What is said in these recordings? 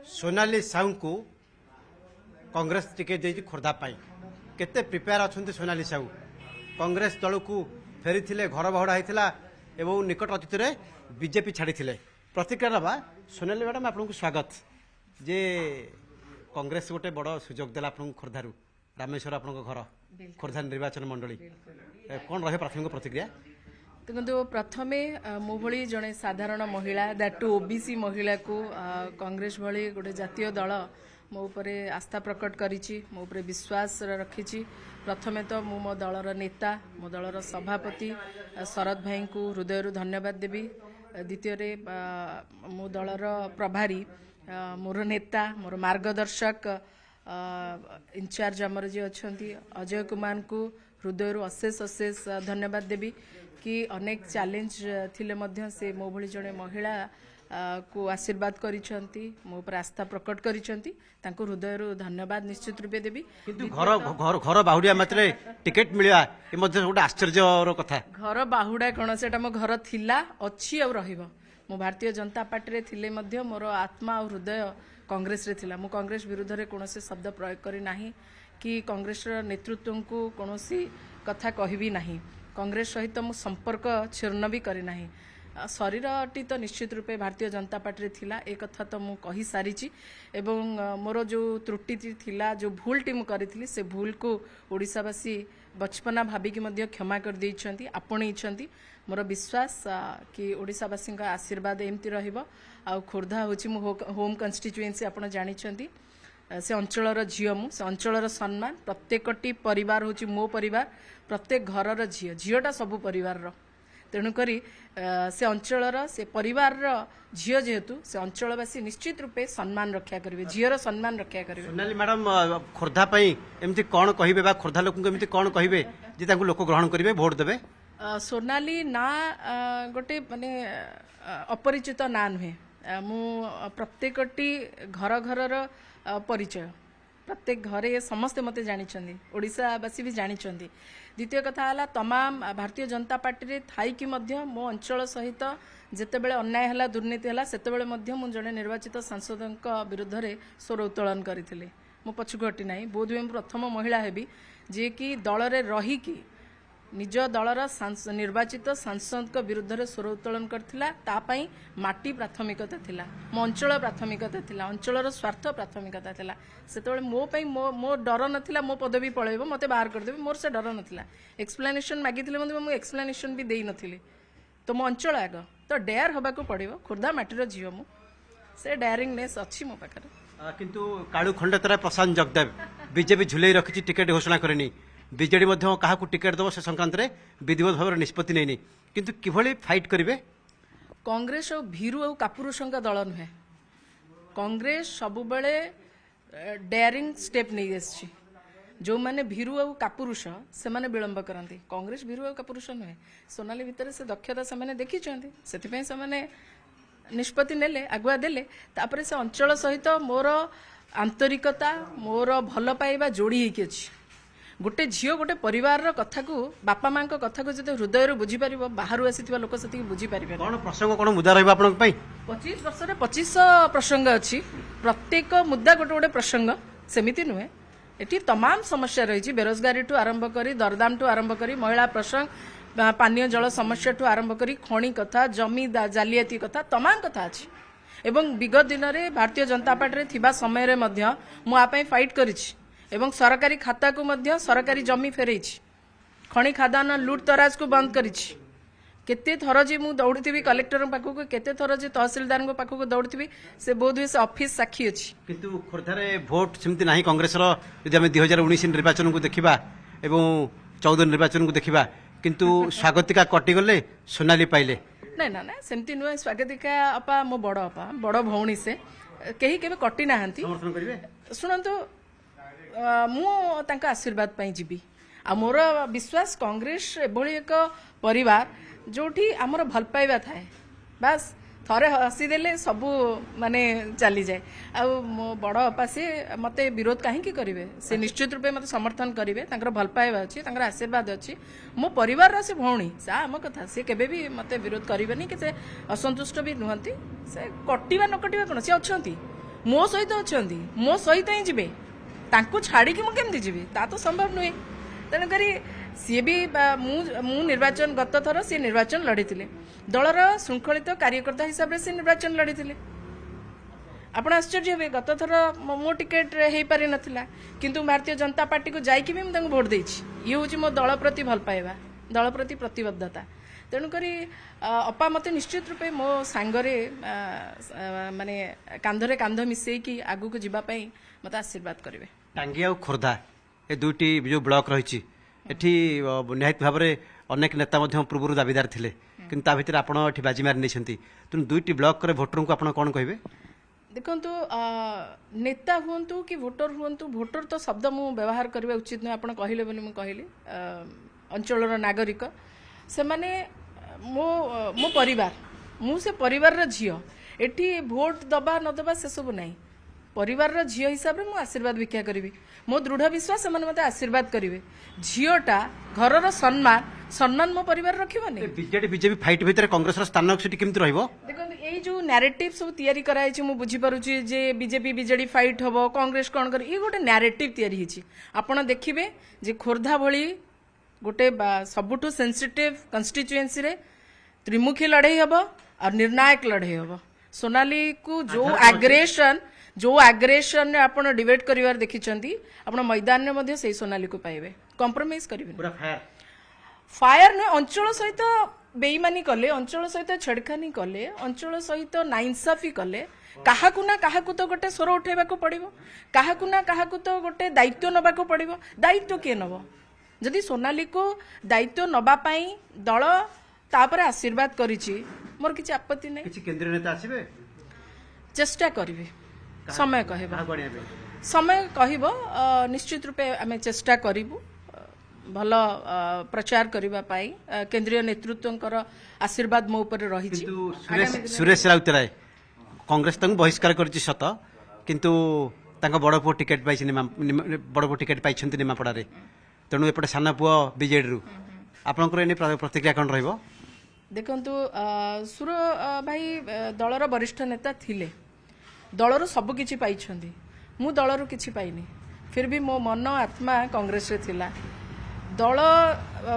सोनाली साहू को कांग्रेस टिकेट देती खोर्धा केते प्रिपेयर अच्छा सोनाली साहू कांग्रेस दल को फेरी घर बहड़ा होता एवं निकट अतीत में बीजेपी छाड़ी प्रतिक्रिया ना सोनाली मैडम आपको स्वागत जे कांग्रेस गोटे बड़ सुजोग देला आपको खोर्धारू रामेश्वर आप घर खोर्धा निर्वाचन मंडली कौन रहे प्राथमिक प्रतिक्रिया देखो प्रथमे मो भली जड़े साधारण महिला दैट टू ओबीसी महिला को कांग्रेस भली गोटे जातीय दल मो उपरे आस्था प्रकट करिछि मो उपरे विश्वास रखिछि प्रथमे तो मो दलर नेता मो दलर सभापति शरद भाई को हृदय धन्यवाद देवी द्वितीय मो दलर प्रभारी मोर नेता मोर मार्गदर्शक इंचार्ज आमर जी अच्छा अजय कुमार को हृदय अशेष अशेष धन्यवाद देवी कि अनेक चैलेंज थिले मध्य से मो भली जड़े महिला को आशीर्वाद करिसेंती मो ऊपर आस्था प्रकट करिसेंती तांको हृदय धन्यवाद निश्चित रूपे देवी किंतु घर घर घर बाहुडिया मात्रे टिकेट मिलिया ए मध्ये गोटे आश्चर्यर कथा घर बाहुडा कोन सेटा मो घर थिला अछि और रहिबो मो भारतीय जनता पार्टी रे थिले मध्य मोर आत्मा और हृदय कांग्रेस रे थिला मो कांग्रेस विरुद्ध रे कोनोसी शब्द प्रयोग करी नाही कि कांग्रेस नेतृत्व को कोनोसी कथा कहबी नाही कांग्रेस सहित मु संपर्क छिन्न भी करी नाही शरीरटी तो निश्चित रूपे भारतीय जनता पार्टी थिला एक कथा तो मु कहि सारिची एवं मोर जो त्रुटि थिला जो भूलटी मु करिथिली से भूल को ओडिसावासी बचपना भाबी की मध्य क्षमा कर देइछंती आपणैछंती मोर विश्वास कि ओडिसावासी का आशीर्वाद एमती रहिबो आ खोर्धा होची मु होम कन्स्टिट्युएंसी आपण जानिछंती से अंचलर झील मु से अंचलर सम्मान प्रत्येकटी परिवार होची मो परिवार प्रत्येक घरर झील झीलटा सबु परिवार तेणुकरी से अंचलर से परिवार झील जेहेतु से अंचलवासी निश्चित रूपे सम्मान रक्षा करेंगे झीर सम्मान रक्षा करेंगे सोनाली मैडम खोर्धा एमती कौन कहिबे बा खोर्धा लोक एमती कौन कहिबे जे तांको लोक ग्रहण करिवे भोट देबे सोनाली ना गोटे माने अपरिचित ना नुहे मु प्रत्येकटी घर घरर परिचय प्रत्येक घरे समस्ते मते जानी ओडिशावासी भी जानी द्वितीय कथा है तमाम भारतीय जनता पार्टी रे थाई कि मध्य मो अंचल सहित जेतेबेले अन्याय हला दुर्नीति हला सेतेबेले मध्य मु जने निर्वाचित सांसदक विरुद्ध रे स्वर उत्तोलन करथिले मो पछुक हटी नाही बोधवे प्रथम महिला हेबी जे कि दल रे रही कि निज दलर निर्वाचित सांसद विरुद्ध रे स्वर उत्तोलन करथिला तापाई माटी प्राथमिकता थिला मो अंचल प्राथमिकता थिला अंचलर स्वार्थ प्राथमिकता थिला सेतेबेले मो पई मो डर नथिला मो पदवी पळेबो मते बाहर कर देबे मोर से डर नथिला एक्सप्लेनेशन मागिथिले मते मो एक्सप्लेनेशन भी देई नथिले तो मो अंचल आग तो डेयर हबा को पड़िबो खोर्धा माटीर जीव मु से डेयरिंगनेस अछि मो पाखरे किंतु काळू खंडेतर प्रशांत जगदेव बीजेपी झुलेई रखिछि टिकेट घोषणा करनी बीजेडी क्या टिकेट दब से संक्रांत में विधिवत भाव निष्पत्ति नहीं किंतु किभली फाइट करेंगे कांग्रेस और भीरु और कापुरुष दल नुहे कांग्रेस सबुबले डेयरिंग स्टेप नहीं आसी जो मैंने भीरु और कापुरुष से माने विलंब करती कांग्रेस भीरु और कापुरुष नुहे सोनाली भितर से दक्षता से देखी से निष्पत्ति नेले आगुआ देले तापरे से अंचल सहित मोर आंतरिकता मोर भल पाइबा जोड़ी होगी अच्छी गोटे झील गोटे परिवार कथा को बापा माँ कथा को जो हृदय बुझीपर बाहर आसी लोक से बुझीपारे कौन प्रसंग कौन मुद्दा रहा 25 वर्ष 25 प्रसंग अच्छी प्रत्येक मुद्दा गोटे गोटे प्रसंग सेमिति नुहे एटी तमाम समस्या रही बेरोजगारी ठू आरंभ करी दरदाम ठू आरंभ करी महिला प्रसंग पानीय जल समस्या ठू आरंभ करी खणी कथा जमी जालियाती कथा तमाम कथा अच्छी एवं विगत दिन में भारतीय जनता पार्टी थिबा समय रे मध्य मु आपै फाइट करिछि एवं सरकारी खाता को मध्य सरकारी जमी फेरई खणी खादान लुट तराज को बंद करिछि केते थर जे मु दौड़ी कलेक्टर पाखक केते थर जे तहसीलदार पाखक दौड़ी से बोध हुए से ऑफिस साक्षी अछि किंतु खोर्धारे वोट सेमती नाही कांग्रेस रो यदि हम 2019 निर्वाचन को देखिबा एवं 14 निर्वाचन को देखिबा किंतु स्वागतिका कटि गले सोनाली पाइले नहीं ना ना सेमती नुहे स्वागतिका अपा मो बड़ भौणी से कहीं केबे कटि नाहंती समर्थन करिवे सुनंतु मु तांका आशीर्वाद पाई जीवी आ मोर विश्वास कांग्रेस एभली एक परिवार जोठी आमर भल पाइबा थाए बास थरे हसीदेले सबू माने चली जाए आ मो बड़ अपा से मते विरोध कहीं करेंगे से निश्चित रूपे मते समर्थन करेंगे भल पाइबा अच्छी आशीर्वाद अच्छी मो परिवार से भौणी सा आम कथा सी केबे भी मते विरोध करेंगे कि से असंतुष्ट भी नुहंती से कटिवा न कटिवा कौन सी अच्छा ମୋ ସହିତ ଅଛନ୍ତି, ମୋ ସହିତ ହିଁ ଯିବେ, ତାଙ୍କୁ ଛାଡ଼ିକି ମୁଁ କେମିତି ଯିବି? ତା ତ ସମ୍ଭବ ନୁହେଁ। ତେଣୁକରି ସିଏ ବି ମୁଁ ନିର୍ବାଚନ ଗତ ଥର ସିଏ ନିର୍ବାଚନ ଲଢ଼ିଥିଲେ, ଦଳର ଶୃଙ୍ଖଳିତ କାର୍ଯ୍ୟକର୍ତ୍ତା ହିସାବରେ ସେ ନିର୍ବାଚନ ଲଢ଼ିଥିଲେ। ଆପଣ ଆଶ୍ଚର୍ଯ୍ୟ ହେବେ, ଗତ ଥର ମୋ ଟିକେଟ୍ ହେଇପାରି ନଥିଲା, କିନ୍ତୁ ଭାରତୀୟ ଜନତା ପାର୍ଟିକୁ ଯାଇକି ବି ମୁଁ ତାଙ୍କୁ ଭୋଟ୍ ଦେଇଛି। ଇଏ ହେଉଛି ମୋ ଦଳ ପ୍ରତି ଭଲ ପାଇବା, ଦଳ ପ୍ରତି ପ୍ରତିବଦ୍ଧତା। ତେଣୁକରି ଅପା ମୋତେ ନିଶ୍ଚିତ ରୂପେ ମୋ ସାଙ୍ଗରେ ମାନେ କାନ୍ଧରେ କାନ୍ଧ ମିଶେଇକି ଆଗକୁ ଯିବା ପାଇଁ ମୋତେ ଆଶୀର୍ବାଦ କରିବେ। ଟାଙ୍ଗୀ ଆଉ ଖୋର୍ଦ୍ଧା ଏ ଦୁଇଟି ଯେଉଁ ବ୍ଲକ ରହିଛି ଏଠି ନିହାତି ଭାବରେ ଅନେକ ନେତା ମଧ୍ୟ ପୂର୍ବରୁ ଦାବିଦାର ଥିଲେ, କିନ୍ତୁ ତା ଭିତରେ ଆପଣ ଏଠି ବାଜି ମାରି ନେଇଛନ୍ତି। ତେଣୁ ଦୁଇଟି ବ୍ଲକରେ ଭୋଟରଙ୍କୁ ଆପଣ କ'ଣ କହିବେ? ଦେଖନ୍ତୁ, ନେତା ହୁଅନ୍ତୁ କି ଭୋଟର ହୁଅନ୍ତୁ, ଭୋଟର ତ ଶବ୍ଦ ମୁଁ ବ୍ୟବହାର କରିବା ଉଚିତ ନୁହେଁ, ଆପଣ କହିଲେ ବୋଲି ମୁଁ କହିଲି। ଅଞ୍ଚଳର ନାଗରିକ ସେମାନେ ମୋ ପରିବାର, ମୁଁ ସେ ପରିବାରର ଝିଅ। ଏଠି ଭୋଟ ଦେବା ନ ଦେବା ସେସବୁ ନାହିଁ। ପରିବାରର ଝିଅ ହିସାବରେ ମୁଁ ଆଶୀର୍ବାଦ ଭିକ୍ଷା କରିବି। ମୋ ଦୃଢ଼ ବିଶ୍ୱାସ ସେମାନେ ମୋତେ ଆଶୀର୍ବାଦ କରିବେ। ଝିଅଟା ଘରର ସମ୍ମାନ ମୋ ପରିବାର ରଖିବନି। ବିଜେଡି ବିଜେପି ଫାଇଟ୍ ଭିତରେ କଂଗ୍ରେସର ସ୍ଥାନ ସେଠି କେମିତି ରହିବ? ଦେଖନ୍ତୁ, ଏଇ ଯୋଉ ନ୍ୟାରେଟିଭ ସବୁ ତିଆରି କରାଯାଇଛି, ମୁଁ ବୁଝିପାରୁଛି ଯେ ବିଜେପି ବିଜେଡି ଫାଇଟ୍ ହବ, କଂଗ୍ରେସ କ'ଣ କରିବ, ଇଏ ଗୋଟେ ନ୍ୟାରେଟିଭ ତିଆରି ହେଇଛି। ଆପଣ ଦେଖିବେ ଯେ ଖୋର୍ଦ୍ଧା ଭଳି ଗୋଟେ ସବୁଠୁ ସେନ୍ସିଟିଭ କନଷ୍ଟିଚୁଏନ୍ସିରେ ତ୍ରିମୁଖୀ ଲଢ଼େଇ ହବ ଆଉ ନିର୍ଣ୍ଣାୟକ ଲଢ଼େଇ ହବ। ସୋନାଲିକୁ ଯୋଉ ଆଗ୍ରେସନରେ ଆପଣ ଡିବେଟ୍ କରିବାର ଦେଖିଛନ୍ତି, ଆପଣ ମଇଦାନରେ ମଧ୍ୟ ସେଇ ସୋନାଲିକୁ ପାଇବେ। କମ୍ପ୍ରମାଇଜ କରିବେନି। ଫାୟାର ନୁହେଁ, ଅଞ୍ଚଳ ସହିତ ବେଇମାନି କଲେ, ଅଞ୍ଚଳ ସହିତ ଛେଡ଼ଖାନି କଲେ, ଅଞ୍ଚଳ ସହିତ ନାଇନସାଫି କଲେ, କାହାକୁ ନା କାହାକୁ ତ ଗୋଟେ ସ୍ୱର ଉଠାଇବାକୁ ପଡ଼ିବ, କାହାକୁ ନା କାହାକୁ ତ ଗୋଟେ ଦାୟିତ୍ୱ ନେବାକୁ ପଡ଼ିବ। ଦାୟିତ୍ୱ କିଏ ନେବ? ଯଦି ସୋନାଲିକୁ ଦାୟିତ୍ୱ ନେବା ପାଇଁ ଦଳ ତାପରେ ଆଶୀର୍ବାଦ କରିଛି, ମୋର କିଛି ଆପତ୍ତି ନାହିଁ। କିଛି କେନ୍ଦ୍ରୀୟ ନେତା ଆସିବେ? ଚେଷ୍ଟା କରିବେ, ସମୟ କହିବ। ସମୟ କହିବ। ନିଶ୍ଚିତ ରୂପେ ଆମେ ଚେଷ୍ଟା କରିବୁ ଭଲ ପ୍ରଚାର କରିବା ପାଇଁ। କେନ୍ଦ୍ରୀୟ ନେତୃତ୍ୱଙ୍କର ଆଶୀର୍ବାଦ ମୋ ଉପରେ ରହିଛି। ସୁରେଶ ରାଉତରାୟ କଂଗ୍ରେସ ତାଙ୍କୁ ବହିଷ୍କାର କରିଛି ସତ, କିନ୍ତୁ ତାଙ୍କ ବଡ଼ ପୁଅ ଟିକେଟ୍ ପାଇଛି, ବଡ଼ ପୁଅ ଟିକେଟ୍ ପାଇଛନ୍ତି ନିମାପଡ଼ାରେ। ତେଣୁ ଏପଟେ ସାନ ପୁଅ ବିଜେଡିରୁ। ଆପଣଙ୍କର ଏନେ ପ୍ରତିକ୍ରିୟା କ'ଣ ରହିବ? ଦେଖନ୍ତୁ, ସୁର ଭାଇ ଦଳର ବରିଷ୍ଠ ନେତା ଥିଲେ, ଦଳରୁ ସବୁ କିଛି ପାଇଛନ୍ତି, ମୁଁ ଦଳରୁ କିଛି ପାଇନି। ଫିର୍ ବି ମୋ ମନ ଆତ୍ମା କଂଗ୍ରେସରେ ଥିଲା। ଦଳ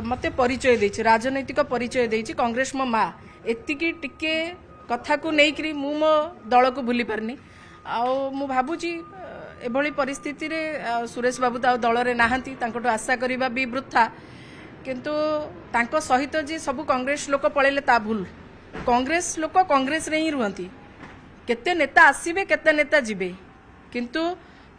ମୋତେ ପରିଚୟ ଦେଇଛି, ରାଜନୈତିକ ପରିଚୟ ଦେଇଛି। କଂଗ୍ରେସ ମୋ ମା, ଏତିକି ଟିକେ କଥାକୁ ନେଇକରି ମୁଁ ମୋ ଦଳକୁ ଭୁଲି ପାରିନି। ଆଉ ମୁଁ ଭାବୁଛି ଏଭଳି ପରିସ୍ଥିତିରେ ସୁରେଶ ବାବୁ ତ ଆଉ ଦଳରେ ନାହାନ୍ତି, ତାଙ୍କଠୁ ଆଶା କରିବା ବି ବୃଥା। କିନ୍ତୁ ତାଙ୍କ ସହିତ ଯେ ସବୁ କଂଗ୍ରେସ ଲୋକ ପଳେଇଲେ ତା ଭୁଲ। କଂଗ୍ରେସ ଲୋକ କଂଗ୍ରେସରେ ହିଁ ରୁହନ୍ତି। କେତେ ନେତା ଆସିବେ, କେତେ ନେତା ଯିବେ, କିନ୍ତୁ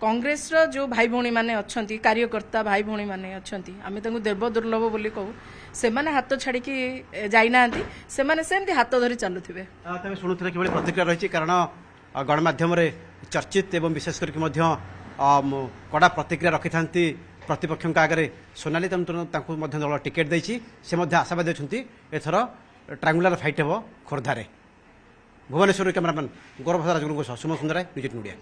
କଂଗ୍ରେସର ଯେଉଁ ଭାଇ ଭଉଣୀମାନେ ଅଛନ୍ତି, କାର୍ଯ୍ୟକର୍ତ୍ତା ଭାଇ ଭଉଣୀମାନେ ଅଛନ୍ତି, ଆମେ ତାଙ୍କୁ ଦେବ ଦୁର୍ଲଭ ବୋଲି କହୁ, ସେମାନେ ହାତ ଛାଡ଼ିକି ଯାଇନାହାନ୍ତି, ସେମାନେ ସେମିତି ହାତ ଧରି ଚାଲୁଥିବେ। ତମେ ଶୁଣୁଥିଲେ କିଭଳି ପ୍ରତିକ୍ରିୟା ରହିଛି, କାରଣ ଗଣମାଧ୍ୟମରେ ଚର୍ଚ୍ଚିତ ଏବଂ ବିଶେଷ କରିକି ମଧ୍ୟ କଡ଼ା ପ୍ରତିକ୍ରିୟା ରଖିଥାନ୍ତି ପ୍ରତିପକ୍ଷଙ୍କ ଆଗରେ ସୋନାଲି। ତାଙ୍କୁ ମଧ୍ୟ ଦଳ ଟିକେଟ୍ ଦେଇଛି, ସେ ମଧ୍ୟ ଆଶାବାଦୀ ଅଛନ୍ତି ଏଥର ଟ୍ରାଙ୍ଗୁଲାର ଫାଇଟ୍ ହେବ ଖୋର୍ଦ୍ଧାରେ। ଭୁବନେଶ୍ୱରରୁ କ୍ୟାମେରାମ୍ୟାନ୍ ଗୌରବ ରାଜଗୁରୁଙ୍କ ସହ ସୁମ ସୁନ୍ଦର, ନ୍ୟୁଜ୍ 8 ମିଡ଼ିଆ।